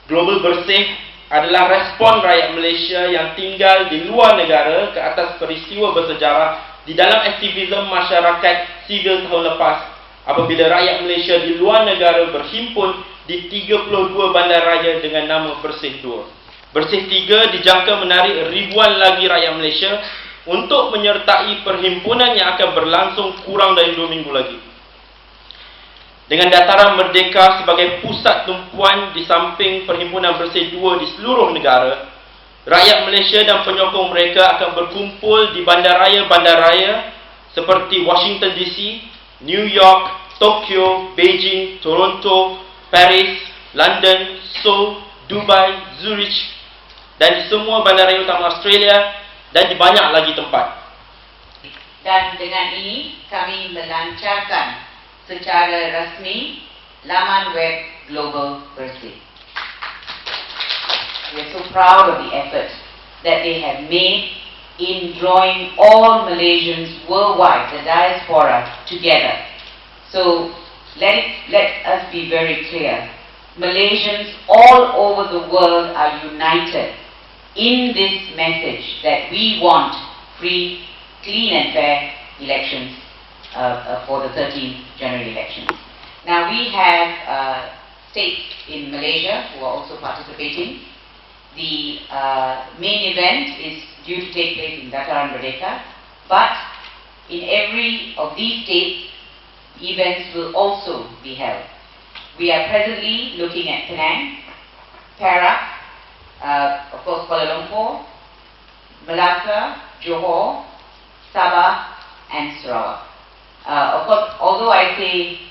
Global Bersih adalah respon rakyat Malaysia yang tinggal di luar negara ke atas peristiwa bersejarah di dalam aktivisme masyarakat sivil tahun lepas, apabila rakyat Malaysia di luar negara berhimpun di 32 bandaraya dengan nama Bersih 2. Bersih 3 dijangka menarik ribuan lagi rakyat Malaysia untuk menyertai perhimpunan yang akan berlangsung kurang dari 2 minggu lagi. Dengan dataran merdeka sebagai pusat tumpuan di samping Perhimpunan Bersih 2 di seluruh negara, rakyat Malaysia dan penyokong mereka akan berkumpul di bandaraya-bandaraya seperti Washington DC, New York, Tokyo, Beijing, Toronto, Paris, London, Seoul, Dubai, Zurich, dan di semua bandaraya utama Australia dan di banyak lagi tempat. Dan dengan ini kami melancarkan secara rasmi laman web Global Bersih. We are so proud of the effort that they have made in drawing all Malaysians worldwide, the diaspora, together. So let us be very clear. Malaysians all over the world are united in this message that we want free, clean and fair elections for the 13th general elections. Now we have states in Malaysia who are also participating. The main event is due to take place in Dataran Merdeka, but in every of these states, events will also be held. We are presently looking at Penang, Perak, of course Kuala Lumpur, Malacca, Johor, Sabah and Sarawak. Of course, although I say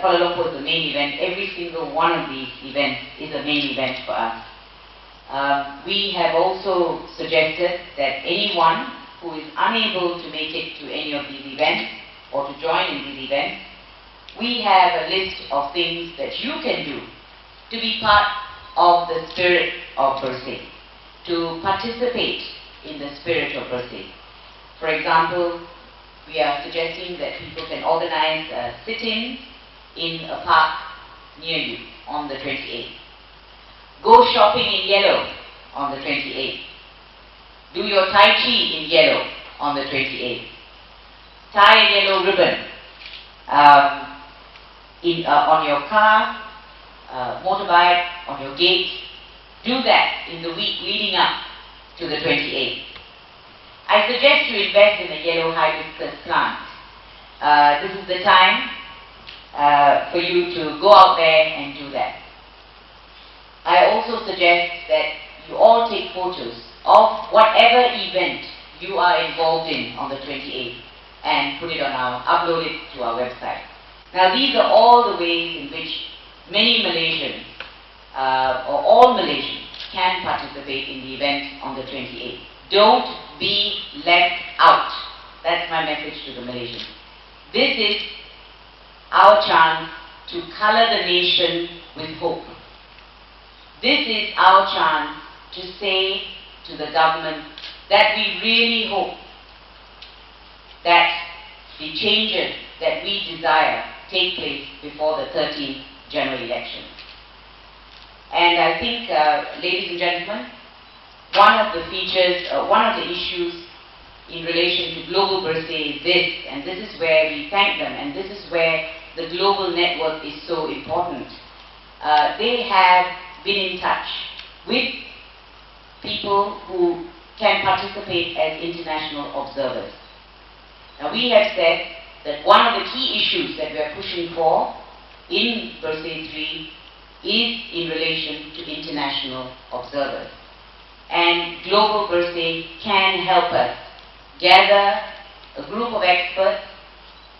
Kuala Lumpur is the main event, every single one of these events is a main event for us. We have also suggested that anyone who is unable to make it to any of these events or to join in these events, we have a list of things that you can do to be part of the spirit of Bersih, to participate in the spirit of Bersih. For example, we are suggesting that people can organize sit-ins in a park near you on the 28th. Go shopping in yellow on the 28th. Do your Tai Chi in yellow on the 28th. Tie a yellow ribbon on your car, motorbike, on your gate. Do that in the week leading up to the 28th. I suggest you invest in a yellow hibiscus plant. This is the time for you to go out there and do that. I also suggest that you all take photos of whatever event you are involved in on the 28th and put it on upload it to our website. Now these are all the ways in which many Malaysians or all Malaysians can participate in the event on the 28th. Don't be left out. That's my message to the Malaysians. This is our chance to color the nation with hope. This is our chance to say to the government that we really hope that the changes that we desire take place before the 13th general election. And I think, ladies and gentlemen, one of the features, one of the issues in relation to Global Bersih is this, and this is where we thank them, and this is where the global network is so important. They have been in touch with people who can participate as international observers. Now we have said that one of the key issues that we are pushing for in Bersih 3 is in relation to international observers. And Global Bersih can help us gather a group of experts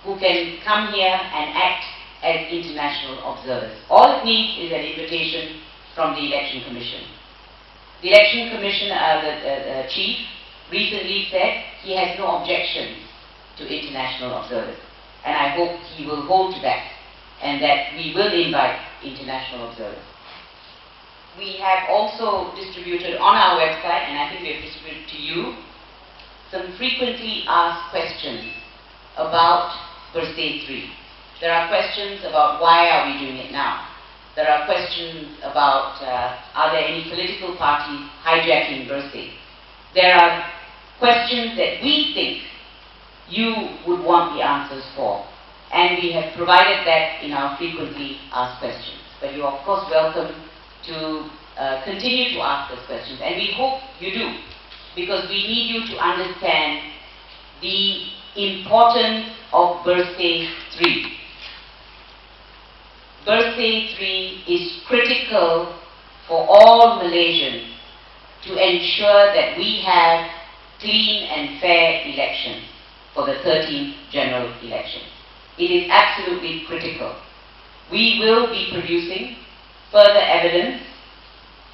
who can come here and act as international observers. All it needs is an invitation from the Election Commission. The Election Commission, the chief, recently said he has no objections to international observers. And I hope he will hold to that, and that we will invite international observers. We have also distributed on our website, and I think we have distributed to you, some frequently asked questions about Bersih 3. There are questions about why are we doing it now? there are questions about are there any political parties hijacking Bersih. There are questions that we think you would want the answers for, and we have provided that in our frequently asked questions. But you are of course welcome to continue to ask those questions, and we hope you do, because we need you to understand the importance of Bersih 3. Bersih 3 is critical for all Malaysians to ensure that we have clean and fair elections for the 13th general election. It is absolutely critical. We will be producing further evidence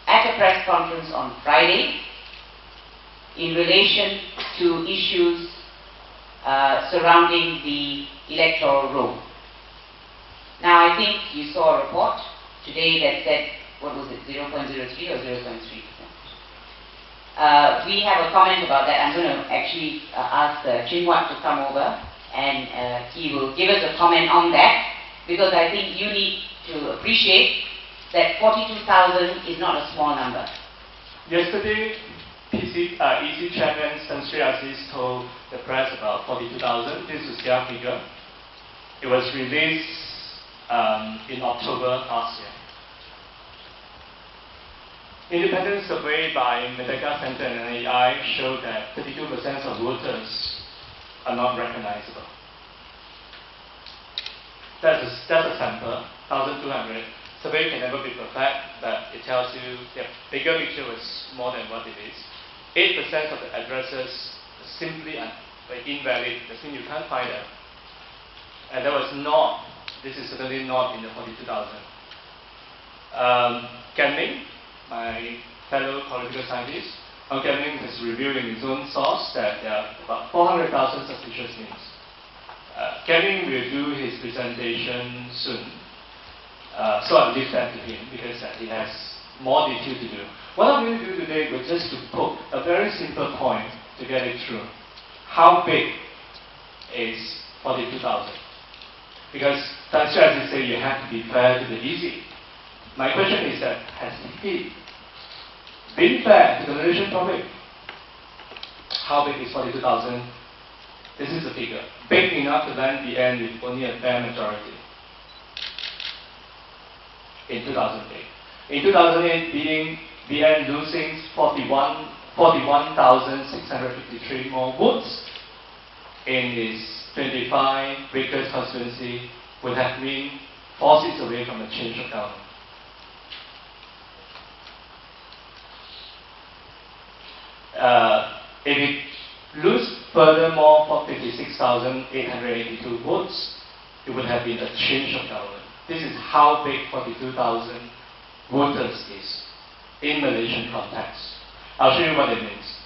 at a press conference on Friday in relation to issues surrounding the electoral roll. Now, I think you saw a report today that said, what was it, 0.03 or 0.3%? We have a comment about that. I'm going to actually ask Chinwat to come over, and he will give us a comment on that, because I think you need to appreciate that 42,000 is not a small number. Yesterday, EC Chairman Tan Sri Aziz told the press about 42,000. This is their figure. It was released in October last year. Independent survey by Medeka Center and AI showed that 32% of voters are not recognizable. That's a sample, 1,200. Survey can never be perfect, but it tells you the bigger picture was more than what it is. 8% of the addresses are simply invalid. That means you can't find them. And that was not, this is certainly not in the 42,000. Canning, my fellow political scientist, Canning has revealed in his own source that there are about 400,000 suspicious names. Canning will do his presentation soon. So I'll leave that to him because he has more detail to do. What I'm going to do today was just to poke a very simple point to get it through. How big is 42,000? Because Tan Sri Aziz said you have to be fair to the EC. My question is that, has he been fair to the Malaysian public? How big is 42,000? This is the figure. Big enough to land the end with only a fair majority. In 2008. In 2008, BN losing 41,653 more votes in his 25 Breakers constituency would have been 4 seats away from a change of government. If it lose furthermore for 56,882 votes, it would have been a change of government. This is how big 42,000 voters is in Malaysian context. I'll show you what it means.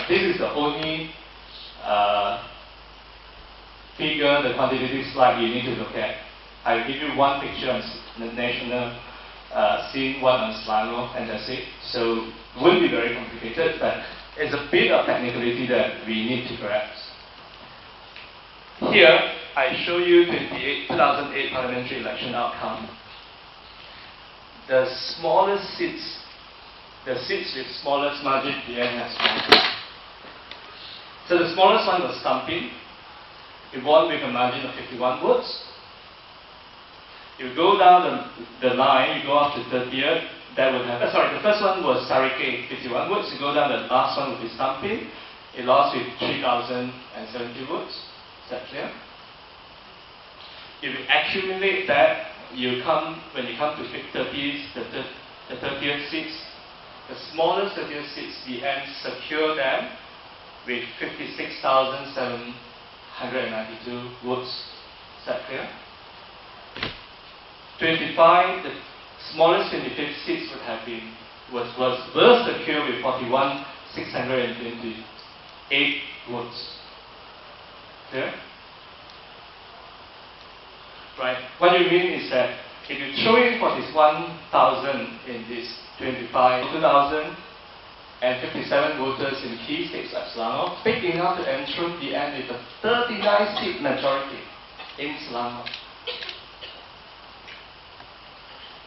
This is the only figure, the quantitative slide you need to look at. I will give you one picture on the national scene, one on Selangor, and that's it. So it wouldn't be very complicated, but it's a bit of technicality that we need to grasp. Here, I show you 2008 parliamentary election outcome. The smallest seats, the seats with smallest margin, BN has won. So the smallest one was Stampin. It won with a margin of 51 votes. You go down the line, you go up to 30th, that would have, the first one was Sarike, 51 votes. You go down, the last one would be Stampin. It lost with 3,070 votes. Is that clear? If you accumulate that, when you come to 30th, the 30th seats, the smallest 30th seats, BN secure them with 56,792 votes. Is that clear? 25, the smallest 25th seats would have been, was secure with 41,628 votes. Clear? Right. What you mean is that if you throw in 41,000 in this 25, 2,057 voters in key states like Selangor, big enough to enthrone BN with a 39-seat majority in Selangor.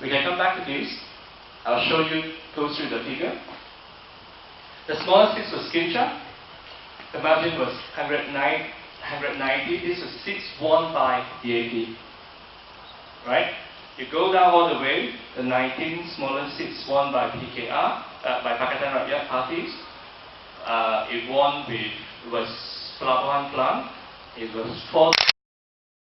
We can come back to this. I'll show you, go through the figure. The smallest seats was Kincha. The margin was 190. This was seats won by DAP. Right? You go down all the way, the 19 smallest seats won by PKR, by Pakatan Rakyat parties. It won with, it was Pelabuhan Plant. It was 4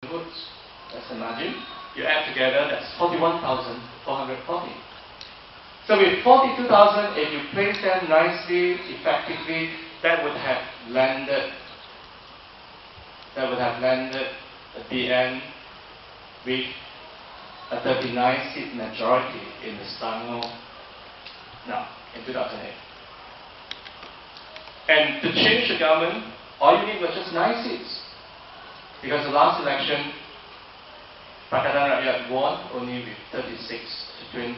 votes. That's the margin. You add together, that's 41,440. So with 42,000, if you place them nicely, effectively, that would have landed the BN with a 39-seat majority in the Selangor now, in 2008. And to change the government, all you need was just 9 seats. Because the last election, Pakatan Rakyat won only with 36 to 20.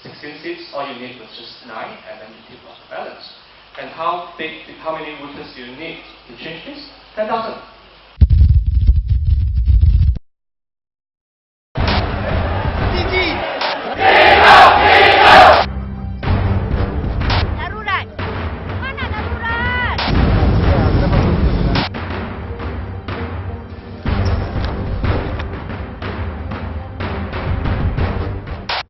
16 seats, all you need was just 9, and then you tip off the balance. And how many voters do you need to change this? 10,000.